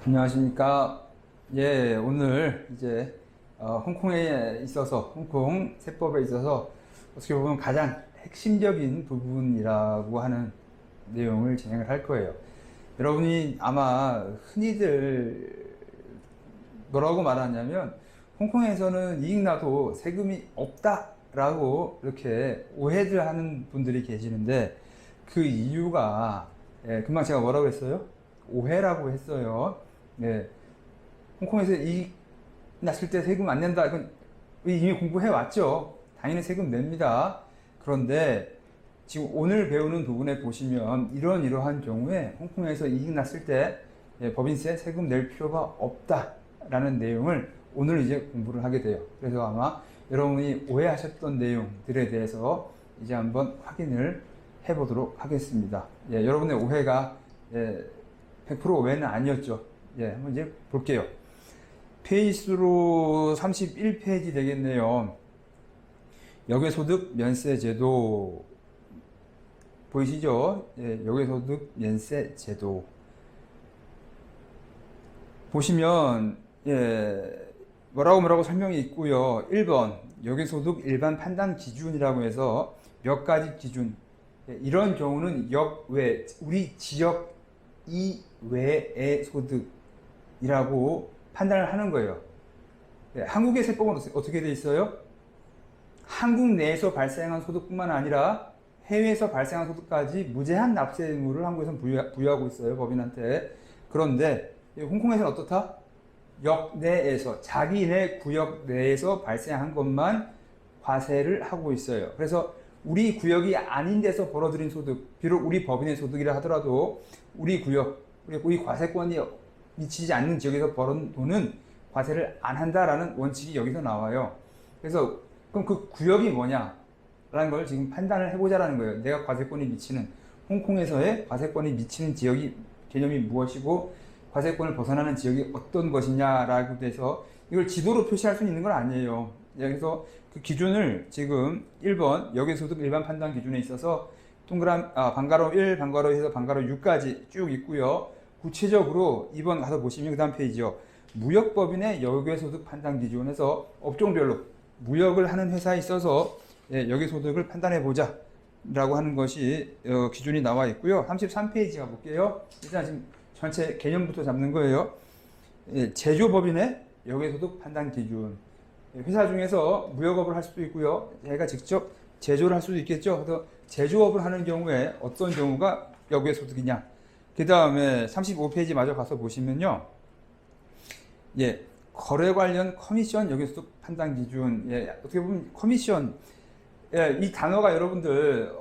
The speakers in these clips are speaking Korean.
안녕하십니까. 예, 오늘 이제 홍콩에 있어서, 홍콩 세법에 있어서 어떻게 보면 가장 핵심적인 부분이라고 하는 내용을 진행을 할 거예요. 여러분이 아마 흔히들 뭐라고 말하냐면, 홍콩에서는 이익 나도 세금이 없다라고 이렇게 오해들 하는 분들이 계시는데, 그 이유가, 금방 제가 뭐라고 했어요? 오해라고 했어요. 네. 홍콩에서 이익 났을 때 세금 안 낸다. 이건 이미 공부해 왔죠. 당연히 세금 냅니다. 그런데 지금 오늘 배우는 부분에 보시면 이러한 경우에 홍콩에서 이익 났을 때 법인세 세금 낼 필요가 없다라는 내용을 오늘 이제 공부를 하게 돼요. 그래서 아마 여러분이 오해하셨던 내용들에 대해서 이제 한번 확인을 해보도록 하겠습니다. 여러분의 오해가 100% 오해는 아니었죠. 한번 이제 볼게요. 페이스로 31페이지 되겠네요. 역외소득 면세 제도 보이시죠? 역외소득 면세 제도 보시면 뭐라고 설명이 있고요. 1번 역외소득 일반 판단 기준이라고 해서 몇 가지 기준, 이런 경우는 역외, 우리 지역 이외의 소득이라고 판단을 하는 거예요. 한국의 세법은 어떻게 되어 있어요? 한국 내에서 발생한 소득뿐만 아니라 해외에서 발생한 소득까지 무제한 납세 의무를 한국에서는 부여하고 있어요, 법인한테. 그런데 홍콩에서는 어떻다? 역내에서, 자기네 구역 내에서 발생한 것만 과세를 하고 있어요. 그래서 우리 구역이 아닌 데서 벌어들인 소득, 비록 우리 법인의 소득이라 하더라도 우리 구역, 우리 과세권이 미치지 않는 지역에서 벌은 돈은 과세를 안 한다라는 원칙이 여기서 나와요. 그래서 그럼 그 구역이 뭐냐라는 걸 지금 판단을 해보자라는 거예요. 내가 과세권이 미치는, 홍콩에서의 과세권이 미치는 지역이 개념이 무엇이고 과세권을 벗어나는 지역이 어떤 것이냐라고 돼서 이걸 지도로 표시할 수 있는 건 아니에요. 그래서 그 기준을 지금 1번 역외소득 일반 판단 기준에 있어서 방가로 1, 방가로 해서 방가로 6까지 쭉 있고요. 구체적으로 2번 가서 보시면 그 다음 페이지요. 무역법인의 역외소득 판단 기준에서 업종별로 무역을 하는 회사에 있어서 역외소득을 판단해 보자 라고 하는 것이 기준이 나와 있고요. 33페이지 가볼게요. 일단 지금 전체 개념부터 잡는 거예요. 제조법인의 역외소득 판단 기준. 회사 중에서 무역업을 할 수도 있고요. 자기가 직접 제조를 할 수도 있겠죠. 그래서 제조업을 하는 경우에 어떤 경우가 역외소득이냐. 그 다음에 35페이지 마저 가서 보시면요. 거래 관련 커미션 역외소득 판단 기준. 어떻게 보면 커미션. 이 단어가 여러분들,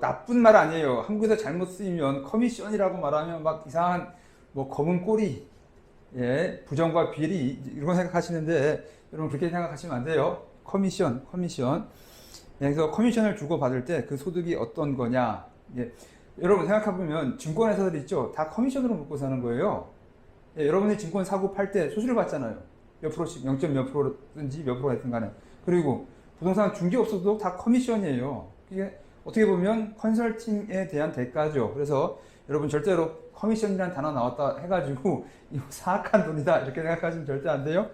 나쁜 말 아니에요. 한국에서 잘못 쓰이면 커미션이라고 말하면 막 이상한, 검은 꼬리, 부정과 비리, 이런 생각하시는데, 여러분 그렇게 생각하시면 안 돼요. 커미션. 그래서 커미션을 주고받을 때 그 소득이 어떤 거냐. 여러분 생각해보면 증권회사들 있죠. 다 커미션으로 먹고 사는 거예요. 여러분이 증권 사고 팔 때 수수료 받잖아요. 몇 프로씩, 0. 몇 프로든지 몇 프로가 됐든 간에. 그리고 부동산 중개업소도 다 커미션이에요. 이게 어떻게 보면 컨설팅에 대한 대가죠. 그래서 여러분 절대로 커미션이라는 단어 나왔다 해가지고 이거 사악한 돈이다 이렇게 생각하시면 절대 안 돼요.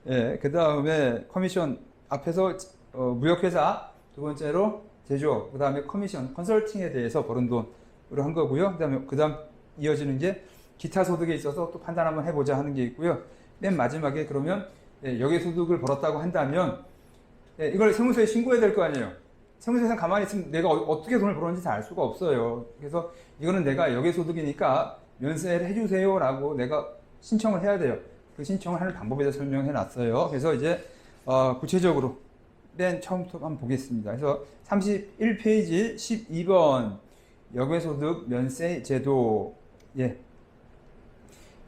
그 다음에 커미션 앞에서 무역회사, 두 번째로 제조업, 그 다음에 커미션, 컨설팅에 대해서 벌은 돈으로 한 거고요. 그 다음 이어지는 게 기타 소득에 있어서 또 판단 한번 해보자 하는 게 있고요. 맨 마지막에 그러면 역외소득을 벌었다고 한다면 이걸 세무서에 신고해야 될 거 아니에요. 세무서에서 가만히 있으면 내가 어떻게 돈을 벌었는지 다 알 수가 없어요. 그래서 이거는 내가 역외소득이니까 면세를 해주세요 라고 내가 신청을 해야 돼요. 그 신청을 하는 방법에 대해서 설명해 놨어요. 그래서 이제 구체적으로 맨 처음부터 한번 보겠습니다. 그래서 31페이지 12번 역외소득 면세 제도.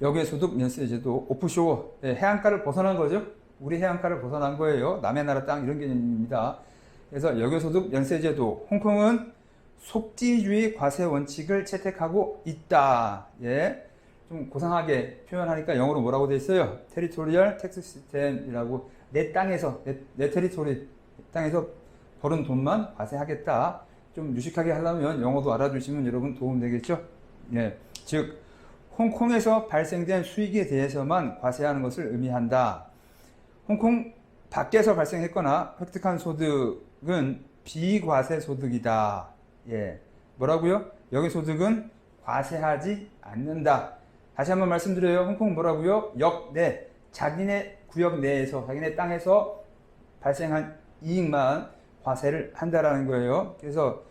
역외소득 면세 제도 오프쇼어, 해안가를 벗어난 거죠. 우리 해안가를 벗어난 거예요. 남의 나라 땅 이런 개념입니다. 그래서 역외소득 면세 제도, 홍콩은 속지주의 과세 원칙을 채택하고 있다. 좀 고상하게 표현하니까 영어로 뭐라고 돼 있어요? 테리토리얼 텍스 시스템이라고. 내 땅에서, 내 테리토리 땅에서 벌은 돈만 과세하겠다. 좀 유식하게 하려면 영어도 알아두시면 여러분 도움 되겠죠? 즉 홍콩에서 발생된 수익에 대해서만 과세하는 것을 의미한다. 홍콩 밖에서 발생했거나 획득한 소득은 비과세 소득이다. 예. 뭐라고요? 여기 소득은 과세하지 않는다. 다시 한번 말씀드려요. 홍콩 뭐라고요? 역내, 자기네 구역 내에서, 자기네 땅에서 발생한 이익만 과세를 한다라는 거예요. 그래서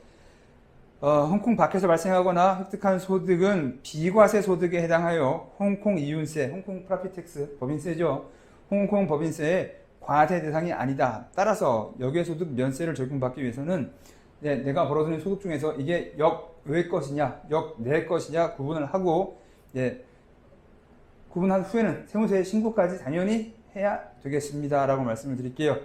홍콩 밖에서 발생하거나 획득한 소득은 비과세 소득에 해당하여 홍콩 이윤세, 홍콩 프라피텍스, 법인세죠. 홍콩 법인세의 과세 대상이 아니다. 따라서 역외 소득 면세를 적용받기 위해서는 내가 벌어들인 소득 중에서 이게 역외 것이냐, 역내 것이냐 구분을 하고 구분한 후에는 세무서에 신고까지 당연히 해야 되겠습니다. 라고 말씀을 드릴게요.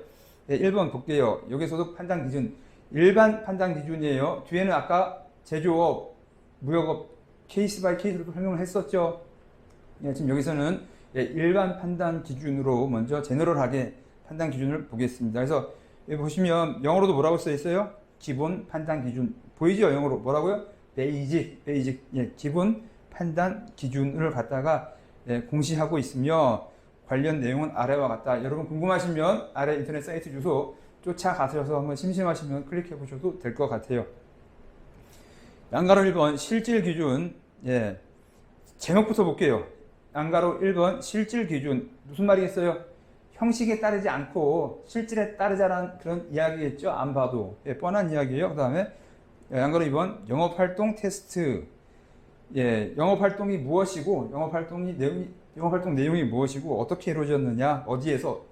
1번 볼게요. 역외소득 판단 기준. 일반 판단 기준이에요. 뒤에는 아까 제조업, 무역업 케이스 바이 케이스로 설명을 했었죠. 지금 여기서는 일반 판단 기준으로 먼저 제너럴하게 판단 기준을 보겠습니다. 그래서 여기 보시면 영어로도 뭐라고 써 있어요? 기본 판단 기준. 보이죠? 영어로 뭐라고요? 베이직. 기본 판단 기준을 갖다가 공시하고 있으며 관련 내용은 아래와 같다. 여러분 궁금하시면 아래 인터넷 사이트 주소 쫓아가셔서 한번 심심하시면 클릭해 보셔도 될 것 같아요. 양가로 1번 실질 기준. 제목부터 볼게요. 양가로 1번 실질 기준. 무슨 말이겠어요? 형식에 따르지 않고 실질에 따르자라는 그런 이야기겠죠. 안 봐도. 뻔한 이야기예요. 그 다음에 양가로 2번 영업활동 테스트. 영업활동이 무엇이고 영업활동 내용이 무엇이고 어떻게 이루어졌느냐, 어디에서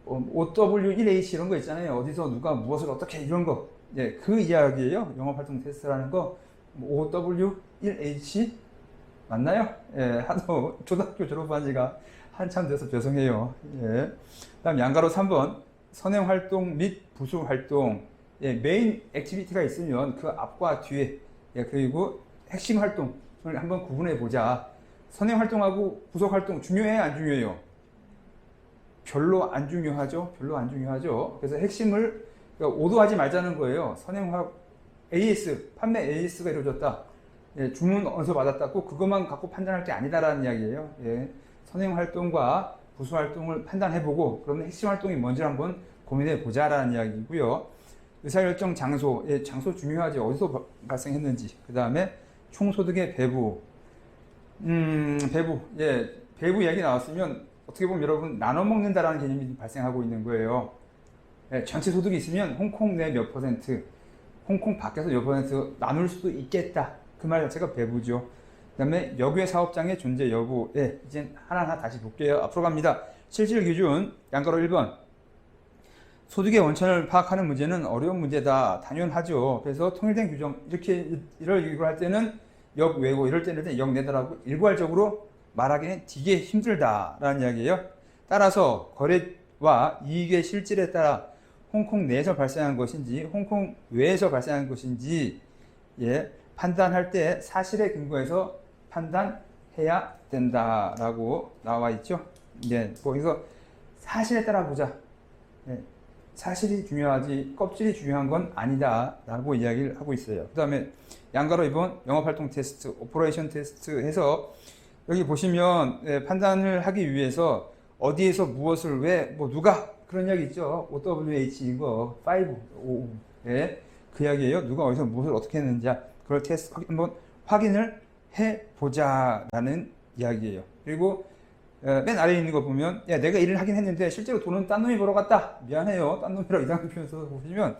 OW1H 이런 거 있잖아요. 어디서 누가 무엇을 어떻게 이런 거. 그 이야기예요. 영업활동 테스트라는 거. OW1H 맞나요? 하도 초등학교 졸업한 지가 한참 돼서 죄송해요. 다음 양가로 3번 선행활동 및 부수활동. 메인 액티비티가 있으면 그 앞과 뒤에 그리고 핵심 활동을 한번 구분해 보자. 선행활동하고 부수활동 중요해요? 안 중요해요? 별로 안 중요하죠. 그래서 핵심을 오도하지 말자는 거예요. AS, 판매 AS가 이루어졌다. 주문 어디서 받았다. 꼭 그것만 갖고 판단할 게 아니다라는 이야기예요. 선행활동과 부수활동을 판단해보고 그러면 핵심 활동이 뭔지 한번 고민해 보자라는 이야기고요. 의사결정 장소, 장소 중요하죠. 어디서 발생했는지. 그 다음에 총소득의 배부. 배부 이야기 나왔으면 어떻게 보면 여러분 나눠 먹는다라는 개념이 발생하고 있는 거예요. 전체 소득이 있으면 홍콩 내 몇 퍼센트, 홍콩 밖에서 몇 퍼센트 나눌 수도 있겠다. 그 말 자체가 배부죠. 그 다음에 역외 사업장의 존재 여부. 이제 하나하나 다시 볼게요. 앞으로 갑니다. 실질 기준 양가로 1번. 소득의 원천을 파악하는 문제는 어려운 문제다. 당연하죠. 그래서 통일된 규정 이걸 할 때는 역외고 이럴 때는 역내다라고 일괄적으로 말하기는 되게 힘들다라는 이야기예요. 따라서 거래와 이익의 실질에 따라 홍콩 내에서 발생한 것인지 홍콩 외에서 발생한 것인지 판단할 때 사실에 근거해서 판단해야 된다라고 나와 있죠. 거기서 사실에 따라 보자. 사실이 중요하지 껍질이 중요한 건 아니다라고 이야기를 하고 있어요. 그 다음에 양가로 2번 영업활동 테스트, 오퍼레이션 테스트 해서 여기 보시면 판단을 하기 위해서 어디에서 무엇을 왜 누가 그런 이야기 있죠. OWH 이거 5 그 이야기예요. 누가 어디서 무엇을 어떻게 했는지 그걸 테스트 한번 확인을 해보자라는 이야기예요. 그리고 맨 아래에 있는 거 보면 내가 일을 하긴 했는데 실제로 돈은 딴 놈이 벌어 갔다. 미안해요. 딴 놈이라고 이상한 표현 써서 보시면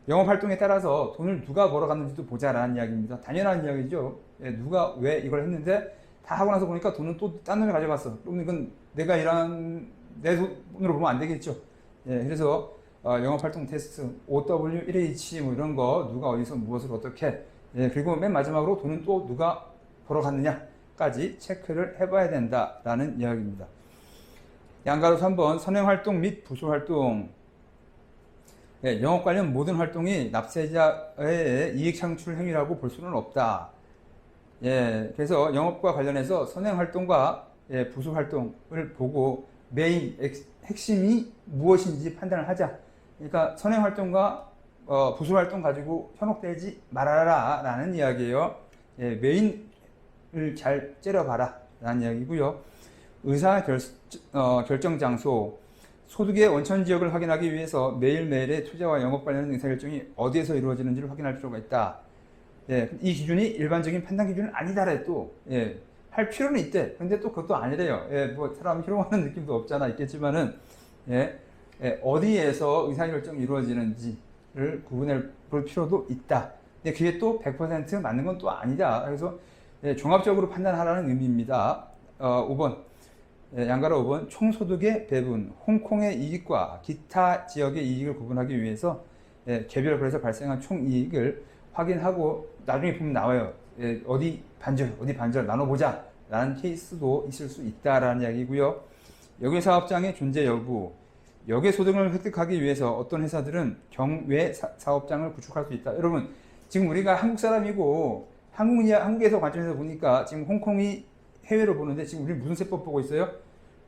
영업활동에 따라서 돈을 누가 벌어갔는지도 보자라는 이야기입니다. 당연한 이야기죠. 누가 왜 이걸 했는데 다 하고 나서 보니까 돈은 또 딴 놈이 가져갔어. 그럼 이건 내가 일한 내 돈으로 보면 안 되겠죠. 그래서 영업활동 테스트, OW1H 이런 거 누가 어디서 무엇을 어떻게 그리고 맨 마지막으로 돈은 또 누가 벌어갔느냐까지 체크를 해봐야 된다라는 이야기입니다. 양가로 3번 선행활동 및 부수활동. 영업 관련 모든 활동이 납세자의 이익 창출 행위라고 볼 수는 없다. 그래서 영업과 관련해서 선행활동과 부수활동을 보고 메인 핵심이 무엇인지 판단을 하자. 그러니까 선행활동과 부수활동 가지고 현혹되지 말아라 라는 이야기예요. 메인 잘 째려봐라 라는 이야기고요. 결정 장소, 소득의 원천 지역을 확인하기 위해서 매일매일의 투자와 영업 관련된 의사결정이 어디에서 이루어지는지를 확인할 필요가 있다. 예, 이 기준이 일반적인 판단 기준은 아니다라 해도 예, 할 필요는 있대. 근데 또 그것도 아니래요. 예, 뭐 사람 희롱하는 느낌도 없잖아 있겠지만은 예, 어디에서 의사결정이 이루어지는지를 구분해 볼 필요도 있다. 근데 그게 또 100% 맞는 건 또 아니다. 그래서 예, 종합적으로 판단하라는 의미입니다. 5번 양가로 5번 총소득의 배분, 홍콩의 이익과 기타 지역의 이익을 구분하기 위해서 예, 개별 거래에서 발생한 총이익을 확인하고 나중에 보면 나와요. 예, 어디 반절 나눠보자 라는 케이스도 있을 수 있다라는 이야기고요. 역외사업장의 존재 여부, 역외소득을 획득하기 위해서 어떤 회사들은 경외 사업장을 구축할 수 있다. 여러분 지금 우리가 한국 사람이고 한국에서 관점에서 보니까 지금 홍콩이 해외로 보는데 지금 우리 무슨 세법 보고 있어요?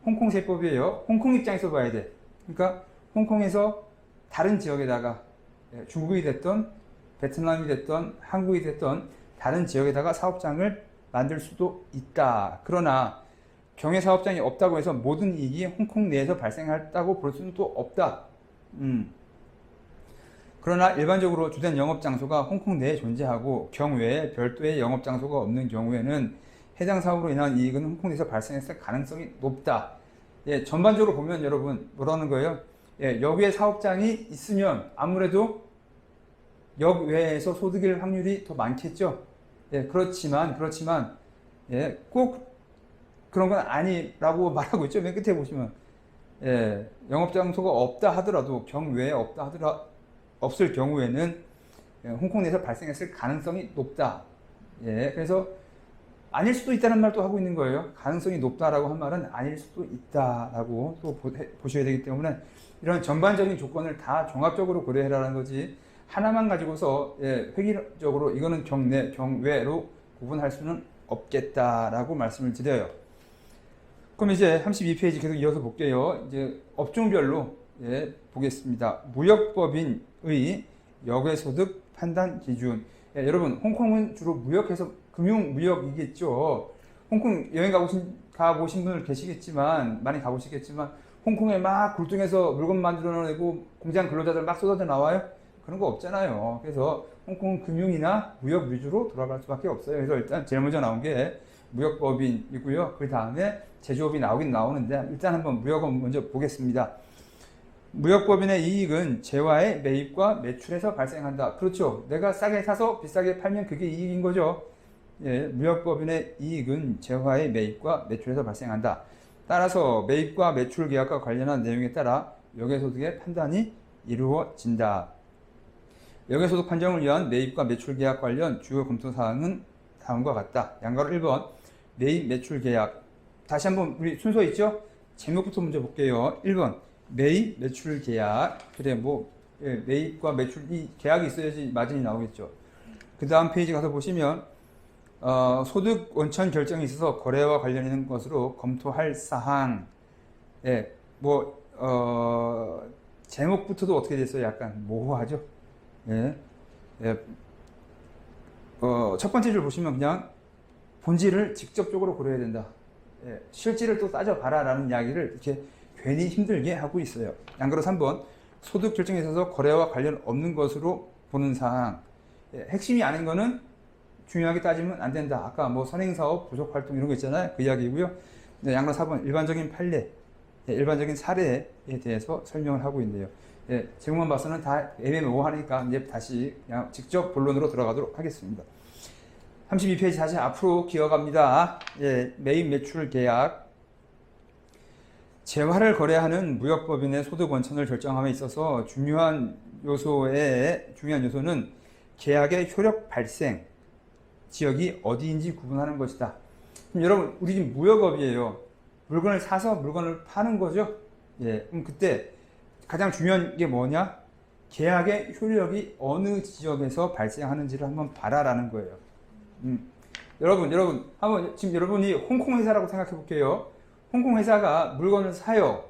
홍콩 세법이에요. 홍콩 입장에서 봐야 돼. 그러니까 홍콩에서 다른 지역에다가 중국이 됐던 베트남이 됐던 한국이 됐던 다른 지역에다가 사업장을 만들 수도 있다. 그러나 경외 사업장이 없다고 해서 모든 이익이 홍콩 내에서 발생했다고 볼 수는 또 없다. 그러나 일반적으로 주된 영업 장소가 홍콩 내에 존재하고 경외에 별도의 영업 장소가 없는 경우에는 해당 사업으로 인한 이익은 홍콩 내에서 발생했을 가능성이 높다. 예, 전반적으로 보면 여러분 뭐라는 거예요? 예, 역외 사업장이 있으면 아무래도 역외에서 소득일 확률이 더 많겠죠. 예, 그렇지만 예, 꼭 그런 건 아니라고 말하고 있죠. 맨 끝에 보시면 예, 영업 장소가 없다 하더라도 경외에 없다 하더라 없을 경우에는 예, 홍콩 내에서 발생했을 가능성이 높다. 예, 그래서 아닐 수도 있다는 말도 하고 있는 거예요. 가능성이 높다라고 한 말은 아닐 수도 있다라고 또 보셔야 되기 때문에 이런 전반적인 조건을 다 종합적으로 고려해라는 거지 하나만 가지고서 예, 획일적으로 이거는 경내, 경외로 구분할 수는 없겠다라고 말씀을 드려요. 그럼 이제 32페이지 계속 이어서 볼게요. 이제 업종별로 예, 보겠습니다. 무역법인의 역외소득 판단 기준. 예, 여러분 홍콩은 주로 무역해서 금융무역이겠죠. 홍콩 여행 가보신 분들 계시겠지만 많이 가보시겠지만 홍콩에 막 굴뚝에서 물건 만들어내고 공장 근로자들 막 쏟아져 나와요? 그런 거 없잖아요. 그래서 홍콩은 금융이나 무역 위주로 돌아갈 수밖에 없어요. 그래서 일단 제일 먼저 나온 게 무역법인이고요. 그 다음에 제조업이 나오긴 나오는데 일단 한번 무역업 먼저 보겠습니다. 무역법인의 이익은 재화의 매입과 매출에서 발생한다. 그렇죠. 내가 싸게 사서 비싸게 팔면 그게 이익인 거죠. 예, 무역법인의 이익은 재화의 매입과 매출에서 발생한다. 따라서 매입과 매출 계약과 관련한 내용에 따라 역외소득의 판단이 이루어진다. 역외소득 판정을 위한 매입과 매출 계약 관련 주요 검토 사항은 다음과 같다. 양가로 1번 매입 매출 계약. 다시 한번 우리 순서 있죠? 제목부터 먼저 볼게요. 1번 매입 매출 계약. 그래 뭐 예, 매입과 매출 이 계약이 있어야지 마진이 나오겠죠. 그 다음 페이지 가서 보시면 소득 원천 결정이 있어서 거래와 관련 있는 것으로 검토할 사항. 예, 뭐 제목부터도 어떻게 됐어요? 약간 모호하죠. 예, 예. 첫 번째 줄 보시면 그냥 본질을 직접적으로 고려해야 된다. 예, 실질을 또 따져봐라 라는 이야기를 이렇게 괜히 힘들게 하고 있어요. 양가로 3번 소득 결정에 있어서 거래와 관련 없는 것으로 보는 사항. 예, 핵심이 아닌 거는 중요하게 따지면 안 된다. 아까 뭐 선행사업, 부속활동 이런 거 있잖아요. 그 이야기고요. 네, 양가로 4번 일반적인 판례, 예, 일반적인 사례에 대해서 설명을 하고 있네요. 예, 제목만 봐서는 다 애매모호하니까 이제 다시 그냥 직접 본론으로 들어가도록 하겠습니다. 32페이지 다시 앞으로 기어갑니다. 예, 매입 매출 계약. 재화를 거래하는 무역법인의 소득 원천을 결정함에 있어서 중요한 요소는 계약의 효력 발생 지역이 어디인지 구분하는 것이다. 그럼 여러분 우리 지금 무역업이에요. 물건을 사서 물건을 파는 거죠. 예, 그럼 그때 가장 중요한 게 뭐냐? 계약의 효력이 어느 지역에서 발생하는지를 한번 봐라라는 거예요. 여러분 한번 지금 여러분이 홍콩 회사라고 생각해 볼게요. 홍콩 회사가 물건을 사요.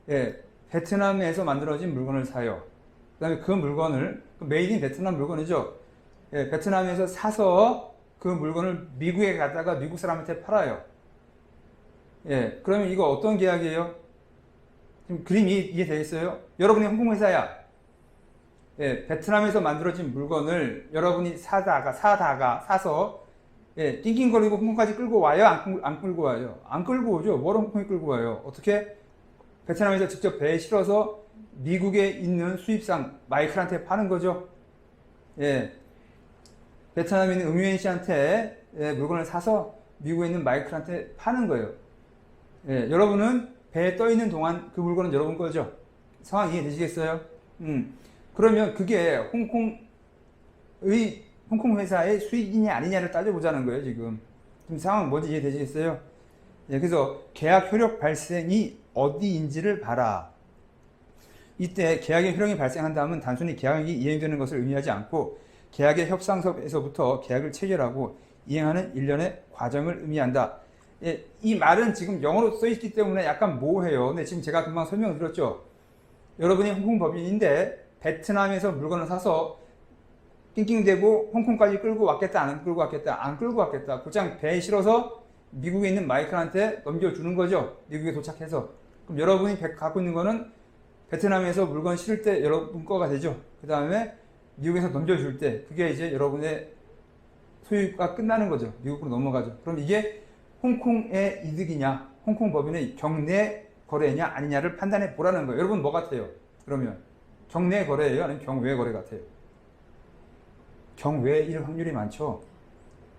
예, 베트남에서 만들어진 물건을 사요. 그 다음에 그 물건을 메이드 인 베트남 물건이죠. 예, 베트남에서 사서 그 물건을 미국에 갖다가 미국 사람한테 팔아요. 예, 그러면 이거 어떤 계약이에요? 지금 그림 이해되겠어요? 여러분이 홍콩 회사야. 예, 베트남에서 만들어진 물건을 여러분이 사서 예, 낑낑거리고 홍콩까지 끌고 와요? 안 끌고 와요? 안 끌고 오죠. 뭐로 홍콩에 끌고 와요? 어떻게? 베트남에서 직접 배에 실어서 미국에 있는 수입상 마이클한테 파는 거죠. 예, 베트남에 있는 응유엔 씨한테 예, 물건을 사서 미국에 있는 마이클한테 파는 거예요. 예, 여러분은 배에 떠 있는 동안 그 물건은 여러분 거죠. 상황 이해되시겠어요? 그러면 그게 홍콩 회사의 수익이냐 아니냐를 따져보자는 거예요, 지금. 상황 뭔지 이해되시겠어요? 예, 그래서 계약 효력 발생이 어디인지를 봐라. 이때 계약의 효력이 발생한다면 단순히 계약이 이행되는 것을 의미하지 않고 계약의 협상서에서부터 계약을 체결하고 이행하는 일련의 과정을 의미한다. 예, 이 말은 지금 영어로 써있기 때문에 약간 모호해요. 근데 지금 제가 금방 설명을 드렸죠. 여러분이 홍콩 법인인데 베트남에서 물건을 사서 낑낑대고 홍콩까지 끌고 왔겠다, 안 끌고 왔겠다, 안 끌고 왔겠다. 곧장 배에 실어서 미국에 있는 마이클한테 넘겨주는 거죠. 미국에 도착해서. 그럼 여러분이 갖고 있는 거는 베트남에서 물건 실을 때 여러분 거가 되죠. 그 다음에 미국에서 넘겨줄 때 그게 이제 여러분의 소유가 끝나는 거죠. 미국으로 넘어가죠. 그럼 이게 홍콩의 이득이냐, 홍콩 법인의 경내 거래냐 아니냐를 판단해 보라는 거예요. 여러분 뭐 같아요? 그러면 경내 거래예요? 아니면 경외 거래 같아요? 경외일 확률이 많죠.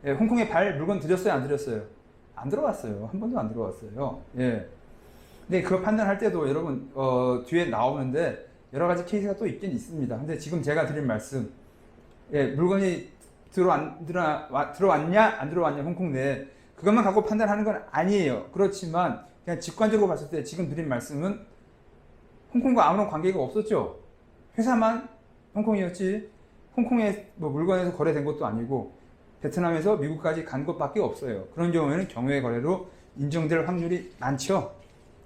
예, 홍콩에 물건 들였어요? 안 들였어요? 안 들어왔어요. 한 번도 안 들어왔어요. 예. 근데 그거 판단할 때도 여러분 뒤에 나오는데 여러 가지 케이스가 또 있긴 있습니다. 근데 지금 제가 드린 말씀, 예, 물건이 들어왔냐 안 들어왔냐 홍콩 내에 그것만 갖고 판단하는 건 아니에요. 그렇지만 그냥 직관적으로 봤을 때 지금 드린 말씀은 홍콩과 아무런 관계가 없었죠. 회사만 홍콩이었지 홍콩에 뭐 물건에서 거래된 것도 아니고 베트남에서 미국까지 간 것밖에 없어요. 그런 경우에는 경외 거래로 인정될 확률이 많죠.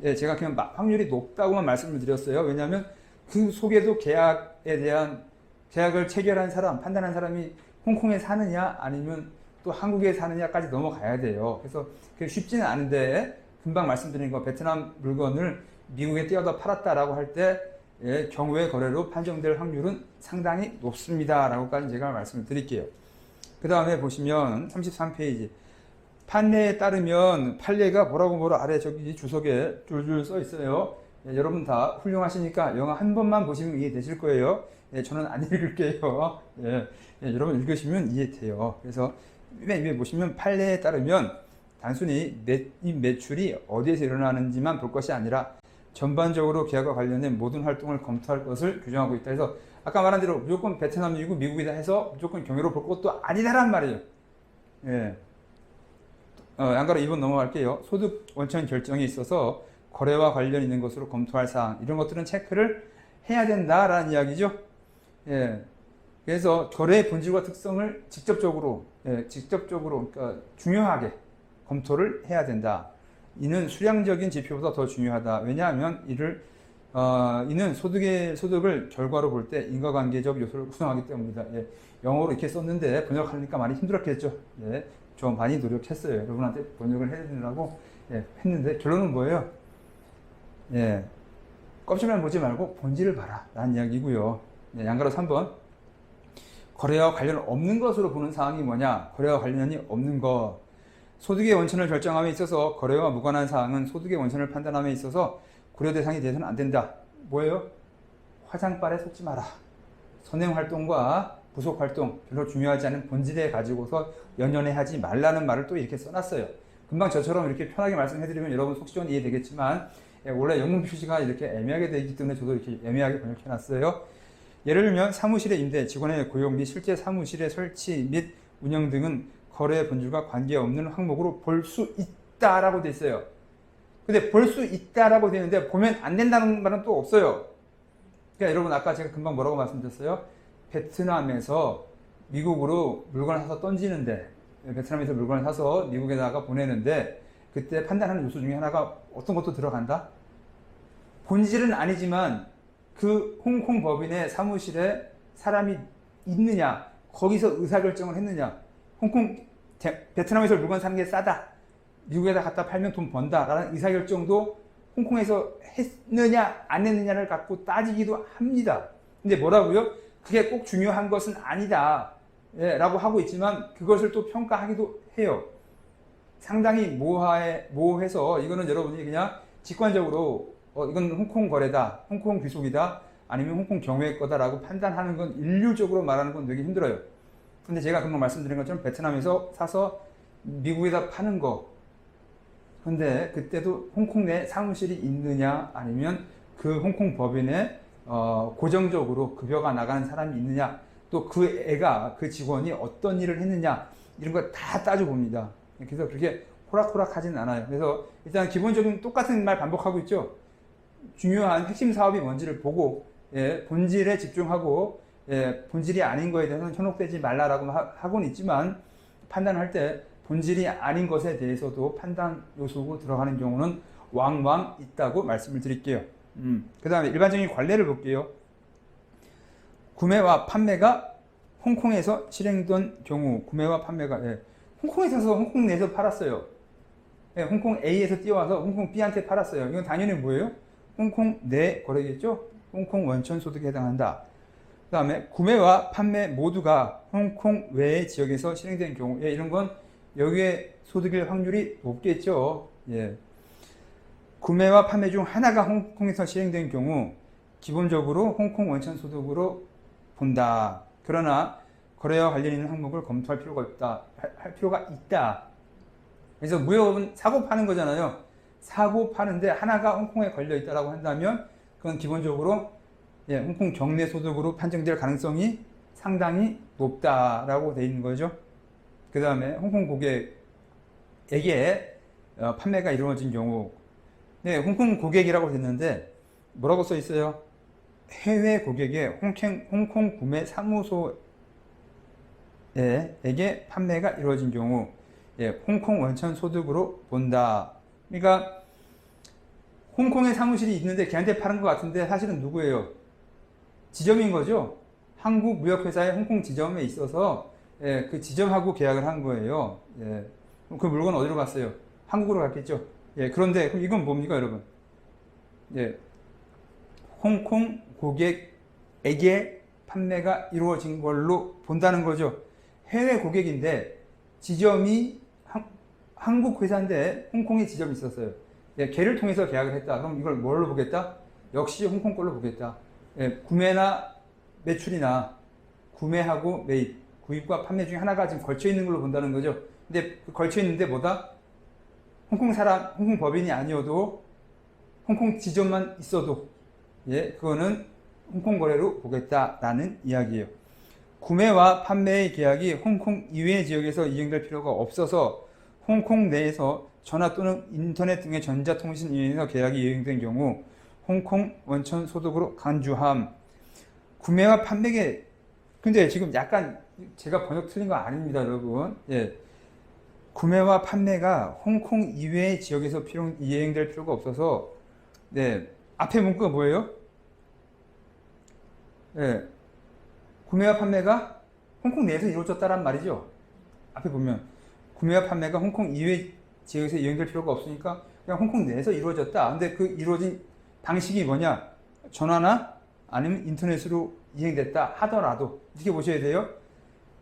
예, 제가 그냥 확률이 높다고만 말씀을 드렸어요. 왜냐하면 그 속에도 계약을 체결한 사람, 판단한 사람이 홍콩에 사느냐 아니면 또 한국에 사느냐까지 넘어가야 돼요. 그래서 그게 쉽지는 않은데 금방 말씀드린 거 베트남 물건을 미국에 띄어다 팔았다라고 할 때 예, 경우의 거래로 판정될 확률은 상당히 높습니다. 라고까지 제가 말씀을 드릴게요. 그 다음에 보시면 33페이지 판례에 따르면 판례가 뭐라고 아래 저기 주석에 줄줄 써 있어요. 예, 여러분 다 훌륭하시니까 영어 한 번만 보시면 이해되실 거예요. 예, 저는 안 읽을게요. 예, 여러분 읽으시면 이해돼요. 그래서 맨 위에 보시면 판례에 따르면 단순히 이 매출이 어디에서 일어나는지만 볼 것이 아니라 전반적으로 계약과 관련된 모든 활동을 검토할 것을 규정하고 있다. 해서 아까 말한 대로 무조건 베트남이고 미국이다 해서 무조건 경유로 볼 것도 아니다란 말이에요. 예. 양가로 2번 넘어갈게요. 소득 원천 결정에 있어서 거래와 관련 있는 것으로 검토할 사항 이런 것들은 체크를 해야 된다라는 이야기죠. 예. 그래서 거래의 본질과 특성을 직접적으로 그러니까 중요하게 검토를 해야 된다. 이는 수량적인 지표보다 더 중요하다. 왜냐하면 이는 소득을 결과로 볼 때 인과관계적 요소를 구성하기 때문이다. 예, 영어로 이렇게 썼는데 번역하니까 많이 힘들었겠죠. 예, 좀 많이 노력했어요. 여러분한테 번역을 해드리려고 했는데 결론은 뭐예요? 예, 껍질만 보지 말고 본질을 봐라 라는 이야기고요. 예, 양가로 3번 거래와 관련 없는 것으로 보는 사항이 뭐냐? 거래와 관련이 없는 것. 소득의 원천을 결정함에 있어서 거래와 무관한 사항은 소득의 원천을 판단함에 있어서 고려 대상이 되어서는 안 된다. 뭐예요? 화장빨에 속지 마라. 선행 활동과 부속 활동 별로 중요하지 않은 본질에 가지고서 연연해 하지 말라는 말을 또 이렇게 써놨어요. 금방 저처럼 이렇게 편하게 말씀해드리면 여러분 속 시원 이해되겠지만 원래 영문 표시가 이렇게 애매하게 되어 있기 때문에 저도 이렇게 애매하게 번역해놨어요. 예를 들면 사무실의 임대, 직원의 고용 및 실제 사무실의 설치 및 운영 등은 거래의 본질과 관계없는 항목으로 볼 수 있다라고 돼 있어요. 근데 볼 수 있다라고 되어 있는데 보면 안 된다는 말은 또 없어요. 그러니까 여러분 아까 제가 금방 뭐라고 말씀드렸어요? 베트남에서 미국으로 물건을 사서 던지는데 베트남에서 물건을 사서 미국에다가 보내는데 그때 판단하는 요소 중에 하나가 어떤 것도 들어간다? 본질은 아니지만 그 홍콩 법인의 사무실에 사람이 있느냐 거기서 의사결정을 했느냐 홍콩 베트남에서 물건 사는 게 싸다. 미국에다 갖다 팔면 돈 번다라는 의사결정도 홍콩에서 했느냐 안 했느냐를 갖고 따지기도 합니다. 근데 뭐라고요? 그게 꼭 중요한 것은 아니다. 예, 라고 하고 있지만 그것을 또 평가하기도 해요. 상당히 모호해서 이거는 여러분이 그냥 직관적으로 이건 홍콩 거래다, 홍콩 귀속이다, 아니면 홍콩 경우의 거다라고 판단하는 건 일률적으로 말하는 건 되게 힘들어요. 근데 제가 금방 말씀드린 것처럼 베트남에서 사서 미국에다 파는 거, 근데 그때도 홍콩 내 사무실이 있느냐 아니면 그 홍콩 법인에 고정적으로 급여가 나가는 사람이 있느냐, 또 그 애가, 그 직원이 어떤 일을 했느냐, 이런 거 다 따져봅니다. 그래서 그렇게 호락호락 하진 않아요. 그래서 일단 기본적인 똑같은 말 반복하고 있죠. 중요한 핵심 사업이 뭔지를 보고, 예, 본질에 집중하고, 예, 본질이 아닌 거에 대해서는 현혹되지 말라라고 하고는 있지만, 판단할 때 본질이 아닌 것에 대해서도 판단 요소로 들어가는 경우는 왕왕 있다고 말씀을 드릴게요. 그 다음에 일반적인 관례를 볼게요. 구매와 판매가 홍콩에서 실행된 경우, 구매와 판매가, 예, 홍콩에서 홍콩 내에서 팔았어요. 예, 홍콩 A에서 뛰어와서 홍콩 B한테 팔았어요. 이건 당연히 뭐예요? 홍콩 내 거래겠죠? 홍콩 원천 소득에 해당한다. 그 다음에 구매와 판매 모두가 홍콩 외의 지역에서 실행된 경우, 예, 이런 건 여기에 소득일 확률이 높겠죠. 예. 구매와 판매 중 하나가 홍콩에서 실행된 경우 기본적으로 홍콩 원천 소득으로 본다. 그러나 거래와 관련 있는 항목을 검토할 필요가 없다. 할 필요가 있다. 그래서 무역은 사고 파는 거잖아요. 사고 파는데 하나가 홍콩에 걸려 있다라고 한다면 그건 기본적으로, 예, 홍콩 경내 소득으로 판정될 가능성이 상당히 높다라고 돼 있는 거죠. 그 다음에 홍콩 고객에게 판매가 이루어진 경우, 네, 홍콩 고객이라고 됐는데 뭐라고 써 있어요? 해외 고객의 홍콩 구매 사무소에게 판매가 이루어진 경우, 예, 홍콩 원천 소득으로 본다. 그러니까 홍콩에 사무실이 있는데 걔한테 파는 것 같은데 사실은 누구예요? 지점인 거죠. 한국 무역회사의 홍콩 지점에 있어서, 예, 그 지점하고 계약을 한 거예요. 예, 그 물건 어디로 갔어요? 한국으로 갔겠죠. 예, 그런데 그럼 이건 뭡니까, 여러분? 예, 홍콩 고객에게 판매가 이루어진 걸로 본다는 거죠. 해외 고객인데 지점이 한국 회사인데 홍콩에 지점이 있었어요. 예, 걔를 통해서 계약을 했다. 그럼 이걸 뭘로 보겠다? 역시 홍콩 걸로 보겠다. 예, 구매나 매출이나 구매하고 매입, 구입과 판매 중에 하나가 지금 걸쳐 있는 걸로 본다는 거죠. 근데 그 걸쳐 있는데 뭐다? 홍콩 사람, 홍콩 법인이 아니어도 홍콩 지점만 있어도, 예, 그거는 홍콩 거래로 보겠다라는 이야기예요. 구매와 판매의 계약이 홍콩 이외의 지역에서 이행될 필요가 없어서 홍콩 내에서 전화 또는 인터넷 등의 전자통신 이용에서 계약이 이행된 경우 홍콩 원천 소득으로 간주함. 구매와 판매계, 근데 지금 약간 제가 번역 틀린 거 아닙니다, 여러분. 예. 구매와 판매가 홍콩 이외의 지역에서 이행될 필요가 없어서, 네, 앞에 문구가 뭐예요? 예, 구매와 판매가 홍콩 내에서 이루어졌다란 말이죠. 앞에 보면 구매와 판매가 홍콩 이외의 지역에서 이행될 필요가 없으니까 그냥 홍콩 내에서 이루어졌다. 근데 그 이루어진 방식이 뭐냐? 전화나 아니면 인터넷으로 이행됐다 하더라도 이렇게 보셔야 돼요.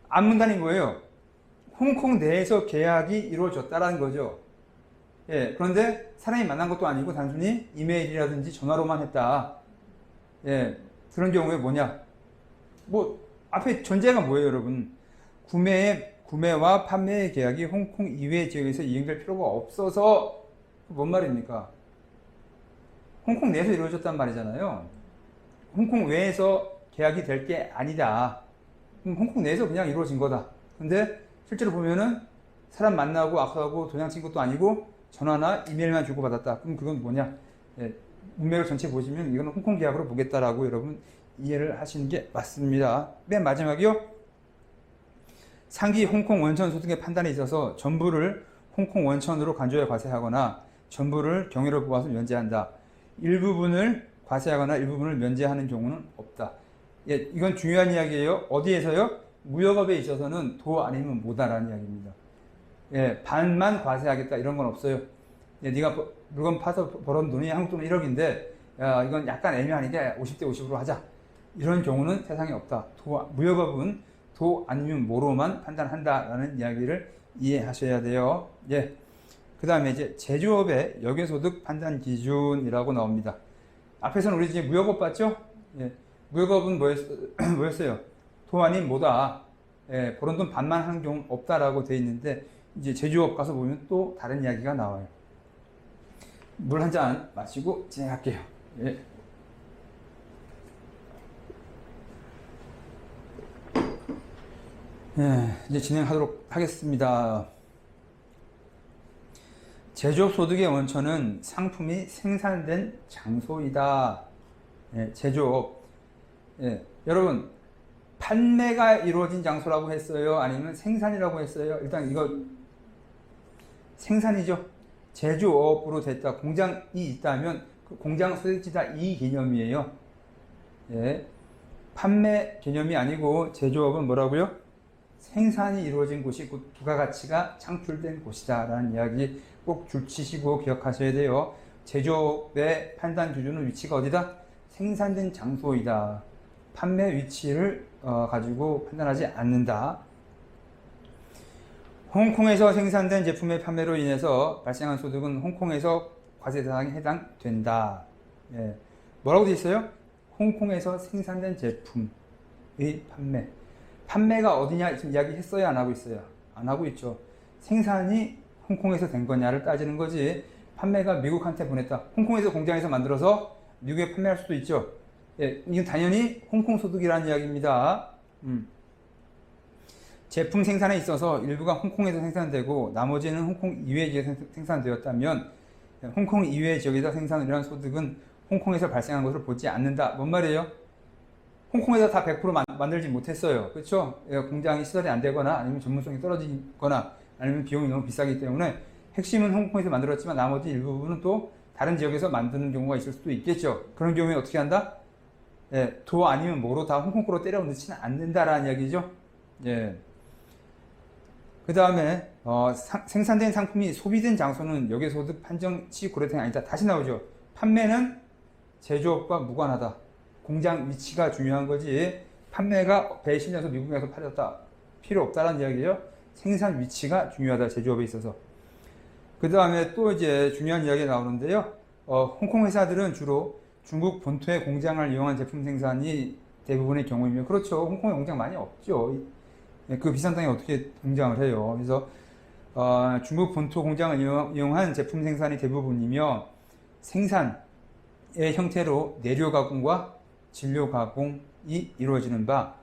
앞문단이 뭐예요? 홍콩 내에서 계약이 이루어졌다라는 거죠. 예, 그런데 사람이 만난 것도 아니고 단순히 이메일이라든지 전화로만 했다. 예, 그런 경우에 뭐냐? 뭐 앞에 전제가 뭐예요, 여러분? 구매와 판매의 계약이 홍콩 이외의 지역에서 이행될 필요가 없어서 뭔 말입니까? 홍콩 내에서 이루어졌단 말이잖아요. 홍콩 외에서 계약이 될 게 아니다. 그럼 홍콩 내에서 그냥 이루어진 거다. 근데 실제로 보면은 사람 만나고 악수하고 도장 친 것도 아니고 전화나 이메일만 주고받았다. 그럼 그건 뭐냐? 예, 문맥을 전체 보시면 이거는 홍콩 계약으로 보겠다라고 여러분 이해를 하시는 게 맞습니다. 맨 마지막이요. 상기 홍콩 원천 소득의 판단에 있어서 전부를 홍콩 원천으로 간주해 과세하거나 전부를 경위로 보아서 면제한다. 일부분을 과세하거나 일부분을 면제하는 경우는 없다. 예, 이건 중요한 이야기예요. 어디에서요? 무역업에 있어서는 도 아니면 못다라는 이야기입니다. 예, 반만 과세하겠다 이런 건 없어요. 예, 네가 물건 파서 벌은 돈이 한국 돈 1억인데 야, 이건 약간 애매하니까 50대 50으로 하자. 이런 경우는 세상에 없다. 무역업은 도 아니면 모로만 판단한다라는 이야기를 이해하셔야 돼요. 예. 그 다음에 이제 제조업의 역외소득 판단 기준이라고 나옵니다. 앞에서는 우리 이제 무역업 봤죠? 예. 무역업은 뭐였어요? 도 아닌 뭐다. 예, 벌은 돈 반만 하는 경우 없다라고 되어 있는데 이제 제조업 가서 보면 또 다른 이야기가 나와요. 물 한 잔 마시고 진행할게요. 예. 예, 이제 진행하도록 하겠습니다. 제조업 소득의 원천은 상품이 생산된 장소이다. 예, 제조업. 예, 여러분, 판매가 이루어진 장소라고 했어요? 아니면 생산이라고 했어요? 일단 이거 생산이죠. 제조업으로 됐다. 공장이 있다면 그 공장 소득지다 이 개념이에요. 예, 판매 개념이 아니고 제조업은 뭐라고요? 생산이 이루어진 곳이 곧 부가가치가 창출된 곳이다 라는 이야기 꼭 줄치시고 기억하셔야 돼요. 제조업의 판단 기준은 위치가 어디다? 생산된 장소이다. 판매 위치를 가지고 판단하지 않는다. 홍콩에서 생산된 제품의 판매로 인해서 발생한 소득은 홍콩에서 과세 대상에 해당된다. 예. 뭐라고 되어 있어요? 홍콩에서 생산된 제품의 판매. 판매가 어디냐 지금 이야기 했어요? 안 하고 있어요? 안 하고 있죠. 생산이 홍콩에서 된 거냐를 따지는 거지. 판매가 미국한테 보냈다. 홍콩에서 공장에서 만들어서 미국에 판매할 수도 있죠. 예, 이건 당연히 홍콩 소득이라는 이야기입니다. 제품 생산에 있어서 일부가 홍콩에서 생산되고 나머지는 홍콩 이외의 지역에서 생산되었다면 홍콩 이외의 지역에서 생산을 한 소득은 홍콩에서 발생한 것을 보지 않는다. 뭔 말이에요? 홍콩에서 다 100% 만들지 못했어요. 그렇죠? 공장이 시설이 안 되거나 아니면 전문성이 떨어지거나 아니면 비용이 너무 비싸기 때문에 핵심은 홍콩에서 만들었지만 나머지 일부분은 또 다른 지역에서 만드는 경우가 있을 수도 있겠죠. 그런 경우에 어떻게 한다? 예, 도 아니면 뭐로 다 홍콩 거로 때려 넣지는 않는다라는 이야기죠. 예. 그 다음에 생산된 상품이 소비된 장소는 역외소득 판정치 고려대상이 아니다. 다시 나오죠. 판매는 제조업과 무관하다. 공장 위치가 중요한 거지. 판매가 배에 실려서 미국에서 팔렸다. 필요 없다라는 이야기예요. 생산 위치가 중요하다. 제조업에 있어서. 그 다음에 또 이제 중요한 이야기가 나오는데요. 홍콩 회사들은 주로 중국 본토의 공장을 이용한 제품 생산이 대부분의 경우이며, 그렇죠. 홍콩에 공장 많이 없죠. 그 비싼 땅에 어떻게 공장을 해요. 그래서 중국 본토 공장을 이용한 제품 생산이 대부분이며 생산의 형태로 내료 가공과 진료 가공이 이루어지는 바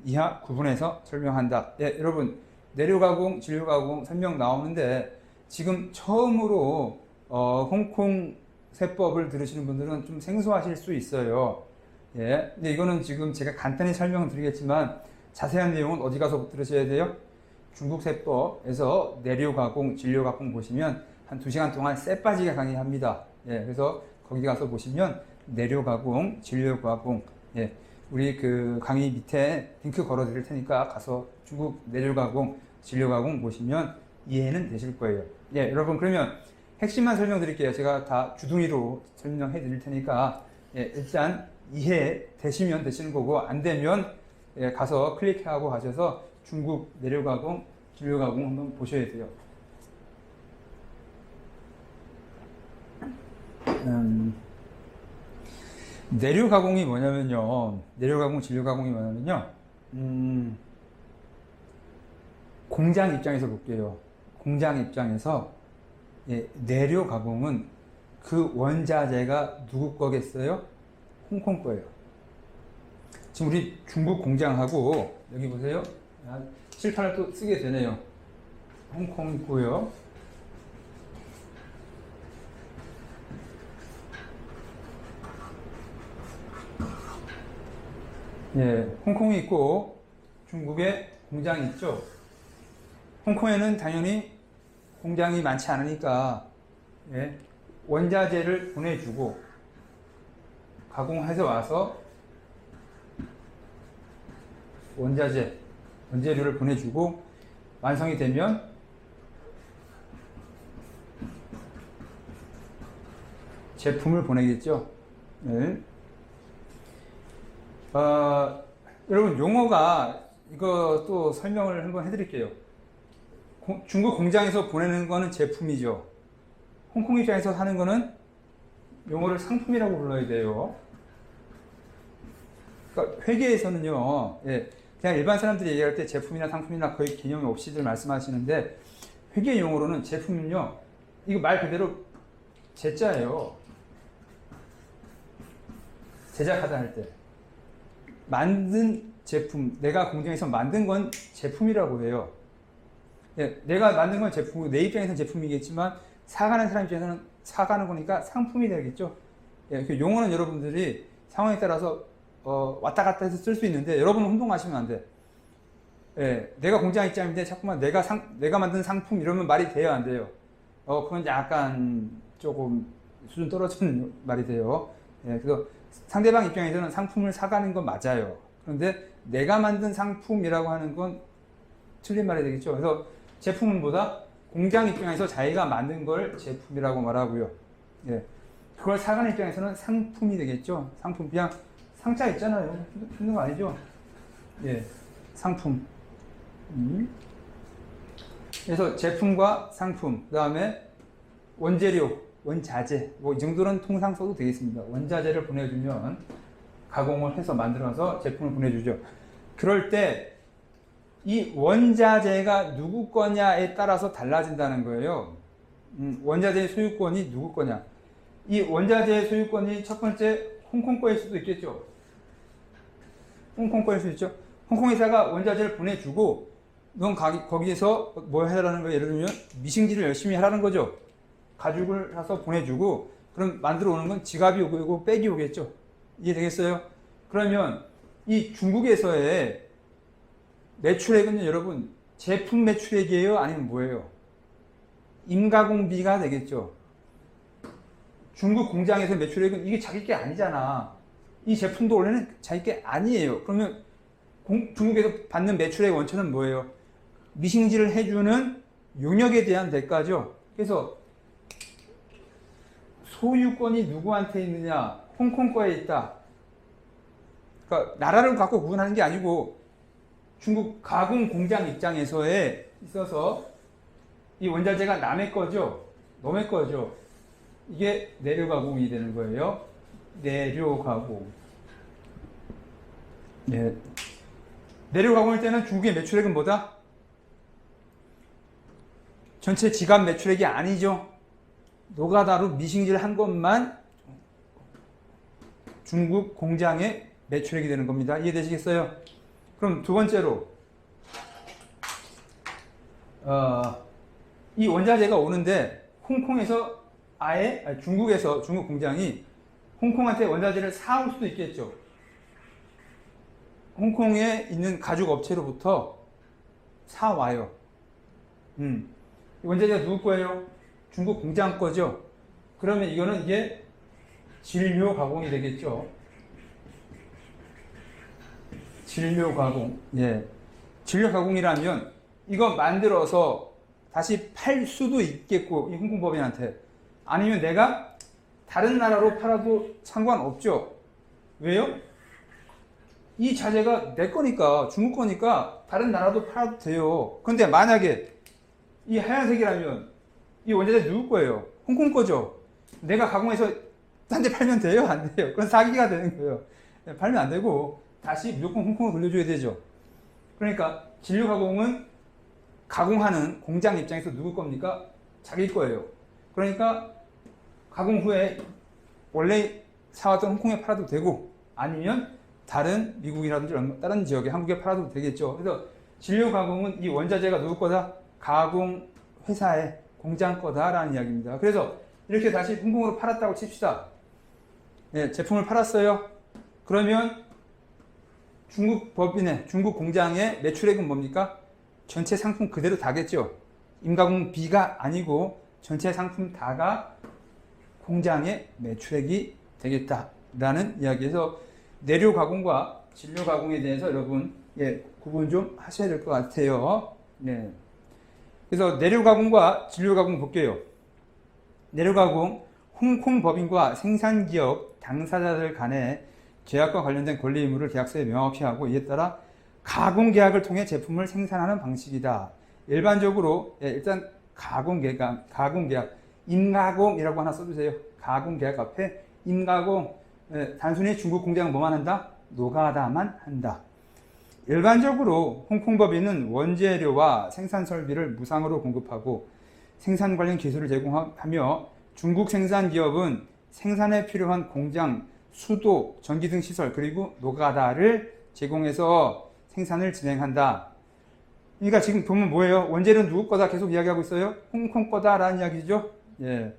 이하 구분해서 설명한다. 예, 여러분 내료 가공, 진료 가공 설명 나오는데 지금 처음으로 홍콩 세법을 들으시는 분들은 좀 생소하실 수 있어요. 예, 근데 이거는 지금 제가 간단히 설명을 드리겠지만 자세한 내용은 어디 가서 들으셔야 돼요? 중국 세법에서 내료 가공, 진료 가공 보시면 한 2시간 동안 쎄 빠지게 강의합니다. 예, 그래서 거기 가서 보시면 내료 가공, 진료 가공, 예, 우리 그 강의 밑에 링크 걸어 드릴 테니까 가서 중국 내료 가공, 진료 가공 보시면 이해는 되실 거예요. 예, 여러분 그러면 핵심만 설명드릴게요. 제가 다 주둥이로 설명해 드릴 테니까 예, 일단 이해 되시면 되시는 거고 안 되면 예, 가서 클릭하고 가셔서 중국 내료 가공, 진료 가공 한번 보셔야 돼요. 내료 가공이 뭐냐면요. 내료 가공, 진료 가공이 뭐냐면요. 공장 입장에서 볼게요. 공장 입장에서 예, 내료 가공은 그 원자재가 누구 거겠어요? 홍콩 거예요. 지금 우리 중국 공장하고 여기 보세요. 칠판을 또 쓰게 되네요. 홍콩 있고요. 예, 홍콩이 있고 중국에 공장이 있죠. 홍콩에는 당연히 공장이 많지 않으니까 예, 원자재를 보내주고 가공해서 와서 원재료를 보내주고 완성이 되면 제품을 보내겠죠. 네. 여러분 용어가 이거 또 설명을 한번 해드릴게요. 중국 공장에서 보내는 거는 제품이죠. 홍콩 입장에서 하는 거는 용어를 상품이라고 불러야 돼요. 그러니까 회계에서는요, 예, 그냥 일반 사람들이 얘기할 때 제품이나 상품이나 거의 개념이 없이들 말씀하시는데, 회계 용어로는 제품은요, 이거 말 그대로 제자예요. 제작하다 할 때. 만든 제품, 내가 공장에서 만든 건 제품이라고 해요. 예, 내가 만든 건 제품이고, 내 입장에서는 제품이겠지만, 사가는 사람 입장에서는 사가는 거니까 상품이 되겠죠. 예, 그 용어는 여러분들이 상황에 따라서 왔다 갔다 해서 쓸 수 있는데, 여러분은 혼동하시면 안 돼. 예, 내가 공장 입장인데 자꾸만 내가 만든 상품 이러면 말이 돼요, 안 돼요? 그건 약간 조금 수준 떨어지는 말이 돼요. 예, 그래서 상대방 입장에서는 상품을 사가는 건 맞아요. 그런데 내가 만든 상품이라고 하는 건 틀린 말이 되겠죠. 그래서 제품은 보다 공장 입장에서 자기가 만든 걸 제품이라고 말하고요. 예, 그걸 사가는 입장에서는 상품이 되겠죠. 상품, 그냥 상자 있잖아요. 힘든 거 아니죠? 예, 상품. 그래서 제품과 상품, 그 다음에 원재료, 원자재, 뭐 이 정도는 통상 써도 되겠습니다. 원자재를 보내주면 가공을 해서 만들어서 제품을 보내주죠. 그럴 때 이 원자재가 누구 거냐에 따라서 달라진다는 거예요. 원자재의 소유권이 누구 거냐. 이 원자재의 소유권이 첫 번째 홍콩 거일 수도 있겠죠. 홍콩 거일 수 있죠. 홍콩 회사가 원자재를 보내주고 넌 거기에서 뭐 해라는 거예요. 예를 들면 미싱질을 열심히 하라는 거죠. 가죽을 사서 보내주고 그럼 만들어 오는 건 지갑이 오고 백이 오겠죠. 이해되겠어요? 그러면 이 중국에서의 매출액은 여러분 제품 매출액이에요? 아니면 뭐예요? 임가공비가 되겠죠. 중국 공장에서 매출액은 이게 자기 게 아니잖아. 이 제품도 원래는 자기 게 아니에요. 그러면 중국에서 받는 매출액 원천은 뭐예요? 미싱질을 해주는 용역에 대한 대가죠. 그래서 소유권이 누구한테 있느냐? 홍콩 거에 있다. 그러니까 나라를 갖고 구분하는 게 아니고 중국 가공 공장 입장에서에 있어서 이 원자재가 남의 거죠. 너의 거죠. 이게 내료 가공이 되는 거예요. 내료 가공. 예. 내료 가공일 때는 중국의 매출액은 뭐다? 전체 지갑 매출액이 아니죠. 노가다로 미싱질 한 것만 중국 공장의 매출액이 되는 겁니다. 이해되시겠어요? 그럼 두 번째로 이 원자재가 오는데 홍콩에서 중국에서 중국 공장이 홍콩한테 원자재를 사올 수도 있겠죠. 홍콩에 있는 가죽 업체로부터 사와요. 원자재가 누구 거예요? 중국 공장 거죠. 그러면 이게 진료 가공이 되겠죠. 진료 가공. 예. 진료 가공이라면 이거 만들어서 다시 팔 수도 있겠고, 이 홍콩법인한테. 아니면 내가 다른 나라로 팔아도 상관없죠. 왜요? 이 자재가 내 거니까, 중국 거니까 다른 나라도 팔아도 돼요. 근데 만약에 이 하얀색이라면 이 원자재 누구 거예요? 홍콩 거죠. 내가 가공해서 딴 데 팔면 돼요? 안 돼요? 그건 사기가 되는 거예요. 팔면 안 되고 다시 무조건 홍콩을 돌려줘야 되죠. 그러니까 진료 가공은 가공하는 공장 입장에서 누구 겁니까? 자기 거예요. 그러니까 가공 후에 원래 사왔던 홍콩에 팔아도 되고 아니면 다른 미국이라든지 다른 지역에 한국에 팔아도 되겠죠. 그래서 진료 가공은 이 원자재가 누구 거다? 가공 회사의 공장 거다라는 이야기입니다. 그래서 이렇게 다시 홍콩으로 팔았다고 칩시다. 예, 제품을 팔았어요. 그러면 중국 법인의 중국 공장의 매출액은 뭡니까? 전체 상품 그대로 다겠죠. 임가공비가 아니고 전체 상품 다가 공장의 매출액이 되겠다라는 이야기에서 내료 가공과 진료 가공에 대해서 여러분 구분 좀 하셔야 될 것 같아요. 네. 그래서 내료 가공과 진료 가공 볼게요. 내료 가공, 홍콩 법인과 생산기업 당사자들 간의 계약과 관련된 권리 의무를 계약서에 명확히 하고 이에 따라 가공계약을 통해 제품을 생산하는 방식이다. 일반적으로 일단 가공계약, 임가공이라고 하나 써주세요. 가공계약 앞에 임가공, 단순히 중국 공장은 뭐만 한다? 노가다만 한다. 일반적으로 홍콩법인은 원재료와 생산 설비를 무상으로 공급하고 생산 관련 기술을 제공하며 중국 생산 기업은 생산에 필요한 공장, 수도, 전기 등 시설 그리고 노가다를 제공해서 생산을 진행한다. 그러니까 지금 보면 뭐예요? 원재료는 누구 거다 계속 이야기하고 있어요? 홍콩 거다라는 이야기죠. 예.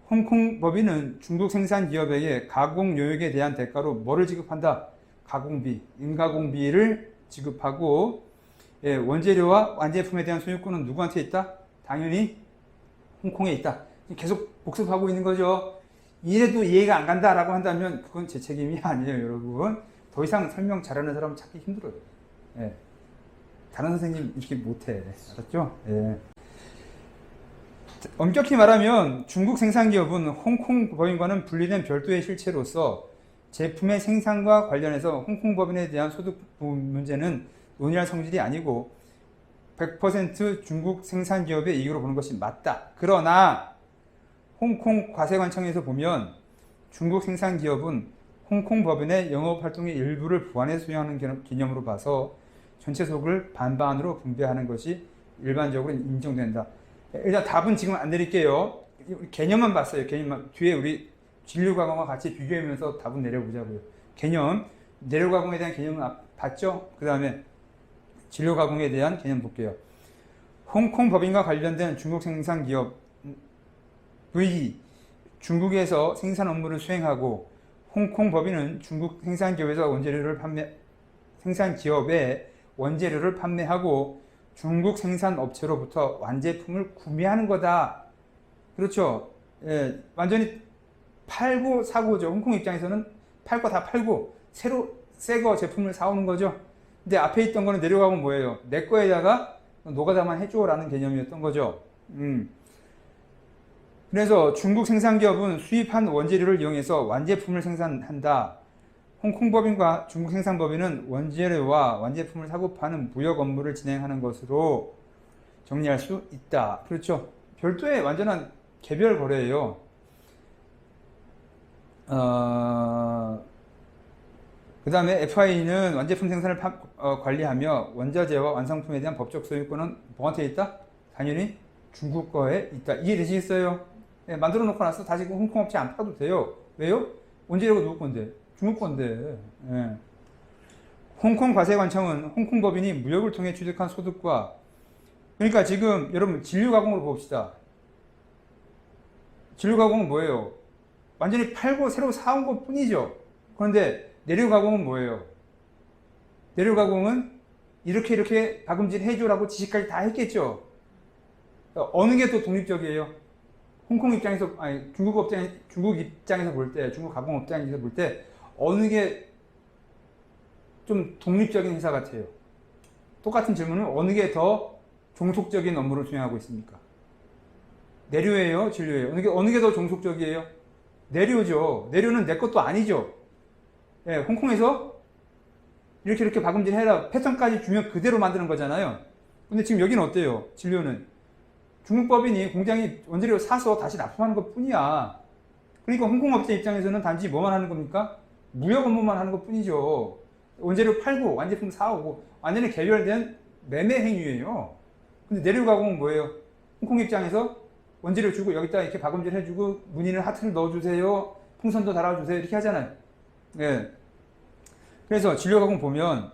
홍콩 법인은 중국 생산 기업에게 가공 요역에 대한 대가로 뭐를 지급한다? 가공비, 임가공비를 지급하고, 예, 원재료와 완제품에 대한 소유권은 누구한테 있다? 당연히 홍콩에 있다. 계속 복습하고 있는 거죠. 이래도 이해가 안 간다라고 한다면 그건 제 책임이 아니에요, 여러분. 더 이상 설명 잘하는 사람 찾기 힘들어요. 예. 다른 선생님 이렇게 못해. 알았죠? 예. 엄격히 말하면 중국 생산기업은 홍콩 법인과는 분리된 별도의 실체로서 제품의 생산과 관련해서 홍콩 법인에 대한 소득 문제는 논의할 성질이 아니고 100% 중국 생산기업의 이익으로 보는 것이 맞다. 그러나 홍콩 과세관청에서 보면 중국 생산기업은 홍콩 법인의 영업활동의 일부를 보완해 수행하는 개념으로 봐서 전체 소득을 반반으로 분배하는 것이 일반적으로 인정된다. 일단 답은 지금 안 드릴게요. 개념만 봤어요. 개념만. 뒤에 우리 진료가공과 같이 비교하면서 답은 내려보자고요. 개념. 내려가공에 대한 개념은 봤죠? 그 다음에 진료가공에 대한 개념 볼게요. 홍콩 법인과 관련된 중국 생산기업의 중국에서 생산 업무를 수행하고 홍콩 법인은 중국 생산기업에서 생산기업에 원재료를 판매하고 중국 생산업체로부터 완제품을 구매하는 거다. 그렇죠. 예, 완전히 팔고 사고죠. 홍콩 입장에서는 팔 거 다 팔고 새로 새 거 제품을 사오는 거죠. 근데 앞에 있던 거는 내려가면 뭐예요? 내 거에다가 노가다만 해줘라는 개념이었던 거죠. 그래서 중국 생산기업은 수입한 원재료를 이용해서 완제품을 생산한다. 홍콩 법인과 중국 생산법인은 원재료와 완제품을 사고 파는 무역 업무를 진행하는 것으로 정리할 수 있다. 그렇죠. 별도의 완전한 개별 거래예요. 그 다음에 FI는 완제품 생산을 관리하며 원자재와 완성품에 대한 법적 소유권은 뭐한테 있다? 당연히 중국 거에 있다. 이해되시겠어요? 네, 만들어 놓고 나서 다시 홍콩 업체 안 팔아도 돼요. 왜요? 원재료가 누구 건데? 중국 건데. 예. 홍콩 과세관청은 홍콩 법인이 무역을 통해 취득한 소득과 그러니까 지금 여러분 진류가공으로 봅시다. 진류가공은 뭐예요? 완전히 팔고 새로 사온 것 뿐이죠. 그런데 내류가공은 뭐예요? 내류가공은 이렇게 박음질 해줘라고 지시까지 다 했겠죠. 어느 게 더 독립적이에요? 홍콩 입장에서 아니 중국 입장에서 볼 때, 중국 가공 입장에서 볼 때 어느 게 좀 독립적인 회사 같아요? 똑같은 질문은 어느 게 더 종속적인 업무를 수행하고 있습니까? 내류예요? 진료예요? 어느 게 더 종속적이에요? 내류죠. 내류는 내 것도 아니죠. 예, 홍콩에서 이렇게 박음질 해라 패턴까지 주면 그대로 만드는 거잖아요. 근데 지금 여기는 어때요? 진료는 중국 법인이 공장이 원재료 사서 다시 납품하는 것 뿐이야. 그러니까 홍콩 업체 입장에서는 단지 뭐만 하는 겁니까? 무역 업무만 하는 것 뿐이죠. 원재료 팔고 완제품 사오고 완전히 개별된 매매 행위예요. 근데 내류 가공은 뭐예요? 홍콩 입장에서 원재료 주고 여기다 이렇게 박음질 해주고 무늬는 하트를 넣어주세요. 풍선도 달아주세요. 이렇게 하잖아요. 예. 그래서 진료가공 보면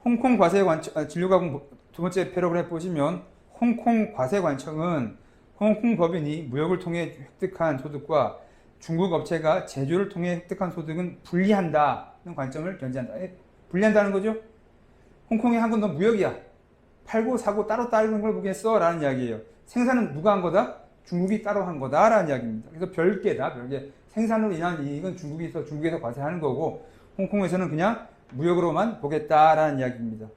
홍콩 과세관청 진료가공 두 번째 패러그래프 보시면 홍콩 과세관청은 홍콩 법인이 무역을 통해 획득한 소득과 중국 업체가 제조를 통해 획득한 소득은 분리한다는 관점을 견지한다. 분리한다는 거죠. 홍콩이 한 건 너 무역이야. 팔고 사고 따로 따르는 걸 보겠어? 라는 이야기예요. 생산은 누가 한 거다? 중국이 따로 한 거다 라는 이야기입니다. 그래서 별개다. 별개. 생산으로 인한 이익은 중국에서 과세하는 거고 홍콩에서는 그냥 무역으로만 보겠다라는 이야기입니다.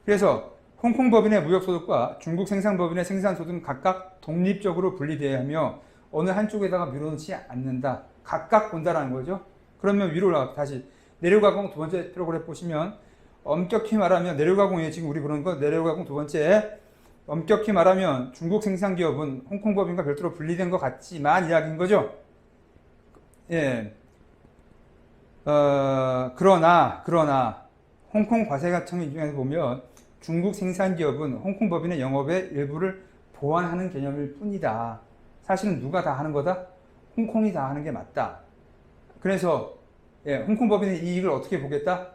그래서 홍콩 법인의 무역소득과 중국 생산법인의 생산소득은 각각 독립적으로 분리되어야 하며 어느 한쪽에다가 밀어놓지 않는다. 각각 본다라는 거죠. 그러면 위로 올라가 다시 내려가공 두 번째 프로그램 보시면 엄격히 말하면 내려가공이에요. 지금 우리 보는 거 내려가공 두 번째. 엄격히 말하면 중국 생산기업은 홍콩 법인과 별도로 분리된 것 같지만 이야기인 거죠. 예. 그러나 홍콩 과세가청 입장에서 보면 중국 생산기업은 홍콩 법인의 영업의 일부를 보완하는 개념일 뿐이다. 사실은 누가 다 하는 거다? 홍콩이 다 하는 게 맞다. 그래서 홍콩 법인의 이익을 어떻게 보겠다?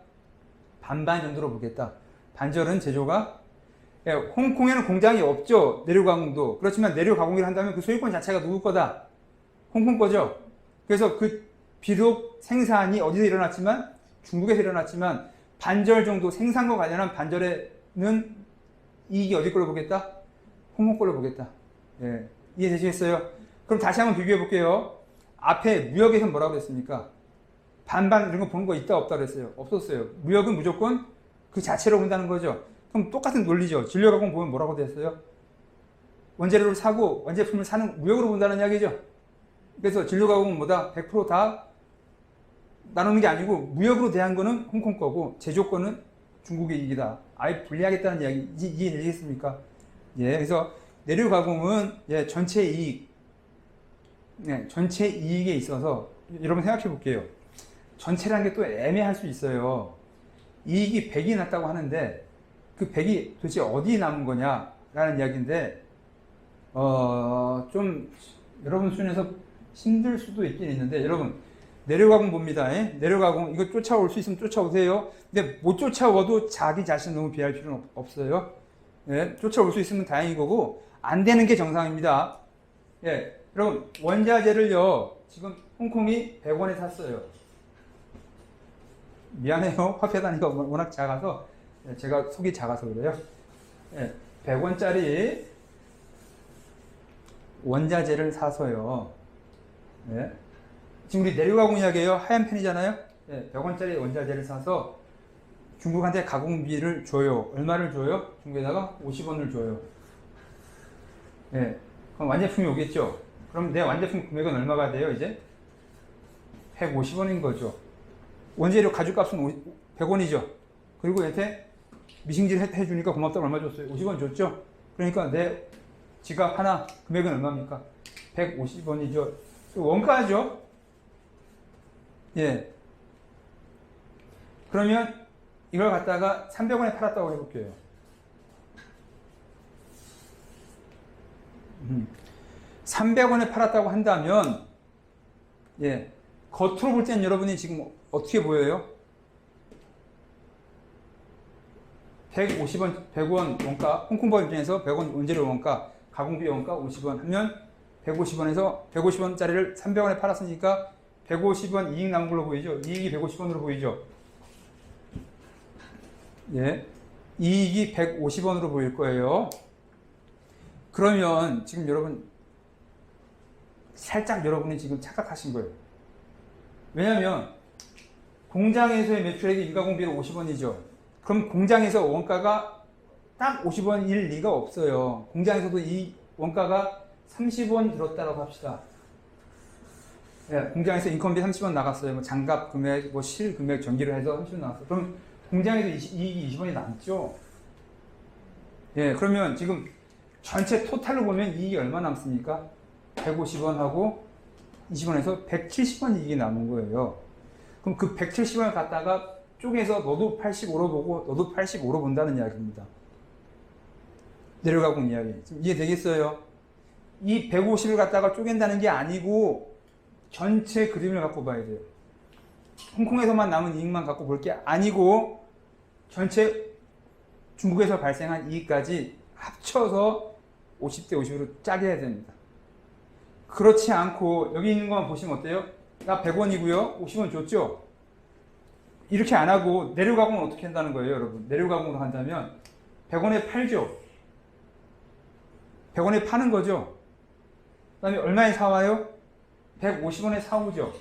반반 정도로 보겠다. 반절은 제조가 홍콩에는 공장이 없죠. 내려가공도. 그렇지만 내려가공을 한다면 그 소유권 자체가 누구 거다? 홍콩 거죠. 그래서 비록 생산이 어디서 일어났지만 중국에서 일어났지만 반절 정도 생산과 관련한 반절에는 이익이 어디 걸로 보겠다? 홍콩 걸로 보겠다. 예. 이해되시겠어요? 그럼 다시 한번 비교해 볼게요. 앞에 무역에서 뭐라고 했습니까? 반반 이런 거 보는 거 있다 없다 그랬어요. 없었어요. 무역은 무조건 그 자체로 본다는 거죠. 그럼 똑같은 논리죠. 진료가공 보면 뭐라고 됐어요? 원재료를 사고 완제품을 사는 무역으로 본다는 이야기죠. 그래서 진료가공은 뭐다? 100%다 나누는 게 아니고 무역으로 대한 거는 홍콩 거고 제조 거는 중국의 이익이다. 아예 분리하겠다는 이야기 이해되겠습니까? 예, 그래서 내려가공은 전체 이익, 전체 이익에 있어서 여러분 생각해 볼게요. 전체라는 게 또 애매할 수 있어요. 이익이 100이 났다고 하는데 그 100이 도대체 어디 남은 거냐라는 이야기인데 좀 여러분 수준에서 힘들 수도 있긴 있는데 여러분 내려가공 봅니다. 내려가공 이거 쫓아올 수 있으면 쫓아오세요. 근데 못 쫓아와도 자기 자신 너무 비할 필요는 없어요. 쫓아올 수 있으면 다행인 거고 안 되는 게 정상입니다. 여러분 원자재를요 지금 홍콩이 100원에 샀어요. 미안해요. 화폐 단위가 워낙 작아서 제가 속이 작아서 그래요. 100원짜리 원자재를 사서요. 지금 우리 내려가공 이야기예요. 하얀 펜이잖아요. 100원짜리 원자재를 사서 중국한테 가공비를 줘요. 얼마를 줘요? 중국에다가 50원을 줘요. 그럼 완제품이 오겠죠. 그럼 내 완제품 금액은 얼마가 돼요? 이제 150원인 거죠. 원재료 가죽값은 100원이죠. 그리고 얘한테 미싱질 해주니까 고맙다고 얼마 줬어요? 50원 줬죠. 그러니까 내 지갑 하나 금액은 얼마입니까? 150원이죠. 원가죠. 그러면 이걸 갖다가 300원에 팔았다고 해볼게요. 300원에 팔았다고 한다면 겉으로 볼 때는 여러분이 지금 어떻게 보여요? 150원, 100원 원가, 홍콩법 입장에서 100원 원재료 원가, 가공비 원가 50원 하면 150원에서 150원짜리를 300원에 팔았으니까 150원 이익 남은 걸로 보이죠? 이익이 150원으로 보이죠? 이익이 150원으로 보일 거예요. 그러면 지금 여러분 살짝 여러분이 지금 착각하신 거예요. 왜냐하면 공장에서의 매출액이 인가공비로 50원이죠. 그럼 공장에서 원가가 딱 50원일 리가 없어요. 공장에서도 이 원가가 30원 들었다고 합시다. 공장에서 인건비 30원 나갔어요. 뭐 장갑 금액, 뭐 실 금액, 전기를 해서 30원 나갔어요. 그럼 공장에서 이익이 20원이 남죠. 그러면 지금 전체 토탈로 보면 이익이 얼마 남습니까? 150원하고 20원에서 170원 이익이 남은 거예요. 그럼 그 170원을 갖다가 쪼개서 너도 85로 보고 너도 85로 본다는 이야기입니다. 내려가공 이야기. 지금 이해되겠어요? 이 150을 갖다가 쪼갠다는 게 아니고 전체 그림을 갖고 봐야 돼요. 홍콩에서만 남은 이익만 갖고 볼 게 아니고 전체 중국에서 발생한 이익까지 합쳐서 50대 50으로 짜게 해야 됩니다. 그렇지 않고 여기 있는 것만 보시면 어때요? 나 100원이고요. 50원 줬죠? 이렇게 안 하고 내려가공은 어떻게 한다는 거예요, 여러분? 내려가공으로 한다면 100원에 팔죠. 100원에 파는 거죠. 그 다음에 얼마에 사와요? 150원에 사오죠.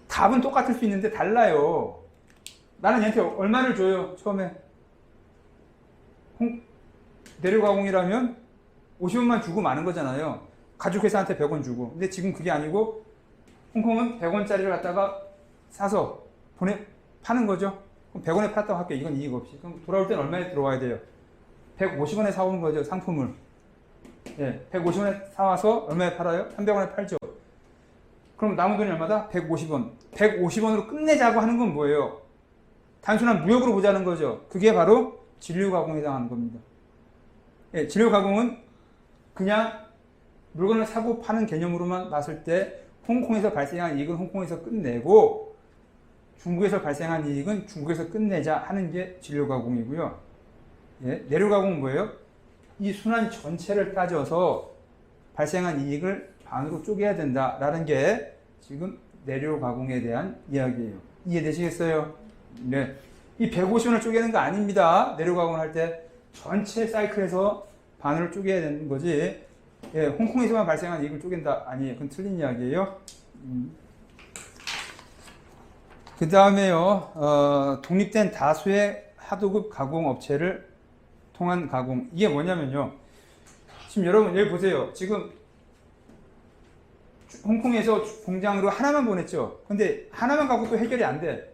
답은 똑같을 수 있는데 달라요. 나는 얘한테 얼마를 줘요, 처음에? 내려가공이라면 50원만 주고 마는 거잖아요. 가죽 회사한테 100원 주고. 근데 지금 그게 아니고 홍콩은 100원짜리를 갖다가 사서 파는 거죠. 그럼 100원에 팔았다고 할게요. 이건 이익 없이. 그럼 돌아올 때는 얼마에 들어와야 돼요? 150원에 사오는 거죠. 상품을. 예, 150원에 사와서 얼마에 팔아요? 300원에 팔죠. 그럼 남은 돈이 얼마다? 150원. 150원으로 끝내자고 하는 건 뭐예요? 단순한 무역으로 보자는 거죠. 그게 바로 진류가공에 해당하는 겁니다. 예, 진류가공은 그냥 물건을 사고 파는 개념으로만 봤을 때 홍콩에서 발생한 이익은 홍콩에서 끝내고 중국에서 발생한 이익은 중국에서 끝내자 하는 게 진류가공이고요. 예, 내류가공은 뭐예요? 이 순환 전체를 따져서 발생한 이익을 반으로 쪼개야 된다라는 게 지금 내류가공에 대한 이야기예요. 이해되시겠어요? 네. 이 150원을 쪼개는 거 아닙니다. 내류가공을 할 때 전체 사이클에서 반으로 쪼개야 되는 거지. 예, 홍콩에서만 발생한 이익을 쪼갠다 아니에요. 그건 틀린 이야기예요. 그 다음에요, 독립된 다수의 하도급 가공업체를 통한 가공. 이게 뭐냐면요. 지금 여러분 여기 보세요. 지금 홍콩에서 공장으로 하나만 보냈죠. 근데 하나만 갖고 또 해결이 안 돼.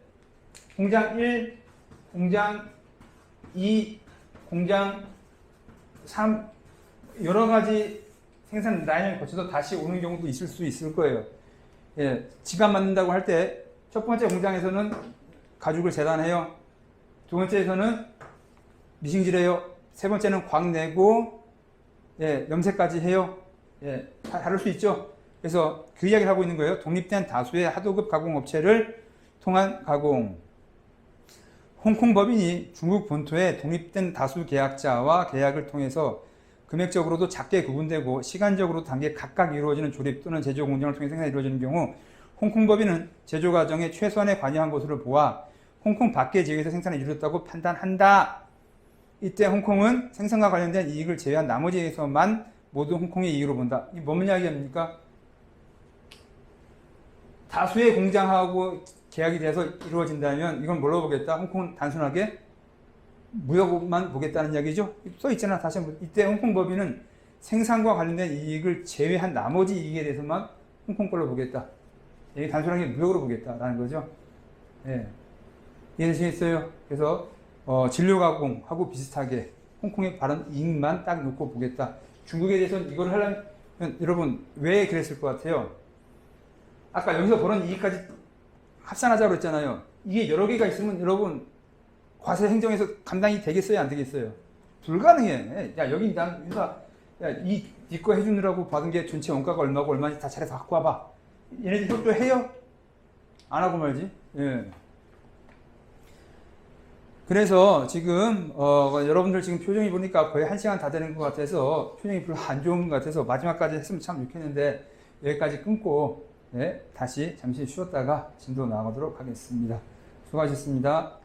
공장 1, 공장 2, 공장 3 여러 가지 생산 라인을 거쳐서 다시 오는 경우도 있을 수 있을 거예요. 예, 지갑 만든다고 할 때 첫 번째 공장에서는 가죽을 재단해요. 두 번째에서는 미싱질해요. 세 번째는 광 내고 예, 염색까지 해요. 예, 다를 수 있죠. 그래서 그 이야기를 하고 있는 거예요. 독립된 다수의 하도급 가공업체를 통한 가공. 홍콩 법인이 중국 본토의 독립된 다수 계약자와 계약을 통해서 금액적으로도 작게 구분되고 시간적으로 단계 각각 이루어지는 조립 또는 제조 공정을 통해 생산이 이루어지는 경우 홍콩 법인은 제조 과정에 최소한에 관여한 것으로 보아 홍콩 밖의 지역에서 생산이 이루어졌다고 판단한다. 이때 홍콩은 생산과 관련된 이익을 제외한 나머지 지역에서만 모두 홍콩의 이익으로 본다. 이게 뭔 이야기입니까? 다수의 공장하고 계약이 돼서 이루어진다면 이건 뭘로 보겠다? 홍콩은 단순하게 무역만 보겠다는 이야기죠. 써 있잖아. 다시 한번. 이때 홍콩 법인은 생산과 관련된 이익을 제외한 나머지 이익에 대해서만 홍콩 걸로 보겠다. 이게 단순하게 무역으로 보겠다라는 거죠. 예. 이해되시겠어요? 그래서 진료가공하고 비슷하게 홍콩의 바른 이익만 딱 놓고 보겠다. 중국에 대해서는 이걸 하려면 여러분 왜 그랬을 것 같아요? 아까 여기서 벌은 이익까지 합산하자고 했잖아요. 이게 여러 개가 있으면 여러분 과세 행정에서 감당이 되겠어요? 안 되겠어요? 불가능해. 야, 여기 난, 야, 니 거 해주느라고 받은 게 전체 원가가 얼마고 얼마인지 다 잘해서 갖고 와봐. 얘네들 협조해요? 안 하고 말지. 예. 그래서 지금, 여러분들 지금 표정이 보니까 거의 1시간 다 되는 것 같아서 표정이 별로 안 좋은 것 같아서 마지막까지 했으면 참 좋겠는데 여기까지 끊고, 예, 다시 잠시 쉬었다가 진도 나가도록 하겠습니다. 수고하셨습니다.